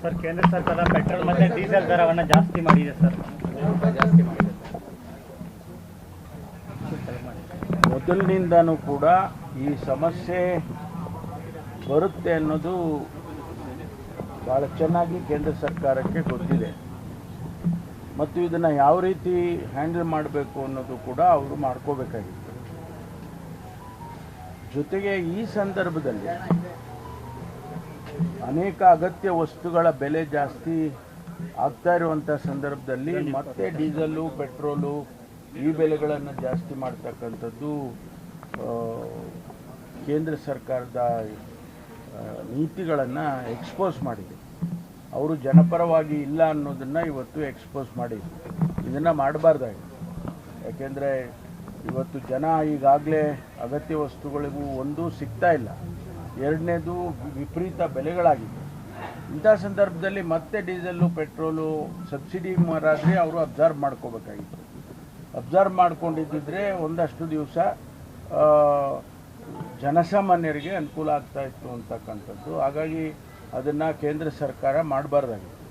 Sir, ಕೇಂದ್ರ ಸರ್ಕಾರ petrol ಮತ್ತು ಡೀಸೆಲ್ ದರವನ್ನು ಜಾಸ್ತಿ ಮಾಡಿದೆ ಸರ್. ಮೊದಲಿನಿಂದನೂ ಕೂಡ ಈ ಸಮಸ್ಯೆ ಬರುತ್ತೆ ಅನ್ನೋದು ಭಾಳ ಚೆನ್ನಾಗಿ ಕೇಂದ್ರ ಸರ್ಕಾರಕ್ಕೆ ಗೊತ್ತಿದೆ ಮತ್ತು ಇದನ್ನು ಯಾವ ರೀತಿ ಹ್ಯಾಂಡಲ್ ಮಾಡಬೇಕು ಅನ್ನೋದು ಕೂಡ ಅವರು ಮಾಡ್ಕೋಬೇಕಾಗಿತ್ತು. ಜೊತೆಗೆ ಈ ಸಂದರ್ಭದಲ್ಲಿ ಅನೇಕ ಅಗತ್ಯ ವಸ್ತುಗಳ ಬೆಲೆ ಜಾಸ್ತಿ ಆಗ್ತಾ ಇರುವಂಥ ಸಂದರ್ಭದಲ್ಲಿ ಮತ್ತೆ ಡೀಸೆಲ್ಲು ಪೆಟ್ರೋಲು ಈ ಬೆಲೆಗಳನ್ನು ಜಾಸ್ತಿ ಮಾಡ್ತಕ್ಕಂಥದ್ದು ಕೇಂದ್ರ ಸರ್ಕಾರದ ನೀತಿಗಳನ್ನು ಎಕ್ಸ್ಪೋಸ್ ಮಾಡಿದೆ. ಅವರು ಜನಪರವಾಗಿ ಇಲ್ಲ ಅನ್ನೋದನ್ನು ಇವತ್ತು ಎಕ್ಸ್ಪೋಸ್ ಮಾಡಿದ್ರು. ಇದನ್ನು ಮಾಡಬಾರ್ದಾಗಿದೆ. ಯಾಕೆಂದರೆ ಇವತ್ತು ಜನ ಈಗಾಗಲೇ ಅಗತ್ಯ ವಸ್ತುಗಳಿಗೂ ಒಂದು ಸಿಗ್ತಾ ಇಲ್ಲ, ಎರಡನೇದು ವಿಪರೀತ ಬೆಲೆಗಳಾಗಿದೆ. ಇಂಥ ಸಂದರ್ಭದಲ್ಲಿ ಮತ್ತೆ ಡೀಸೆಲ್ಲು ಪೆಟ್ರೋಲು ಸಬ್ಸಿಡಿ ಮಾರಾದರೆ ಅವರು ಅಬ್ಸರ್ವ್ ಮಾಡ್ಕೋಬೇಕಾಗಿತ್ತು. ಅಬ್ಸರ್ವ್ ಮಾಡ್ಕೊಂಡಿದ್ದಿದ್ರೆ ಒಂದಷ್ಟು ದಿವಸ ಜನಸಾಮಾನ್ಯರಿಗೆ ಅನುಕೂಲ ಆಗ್ತಾ ಇತ್ತು ಅಂತಕ್ಕಂಥದ್ದು. ಹಾಗಾಗಿ ಅದನ್ನು ಕೇಂದ್ರ ಸರ್ಕಾರ ಮಾಡಬಾರ್ದಾಗಿತ್ತು.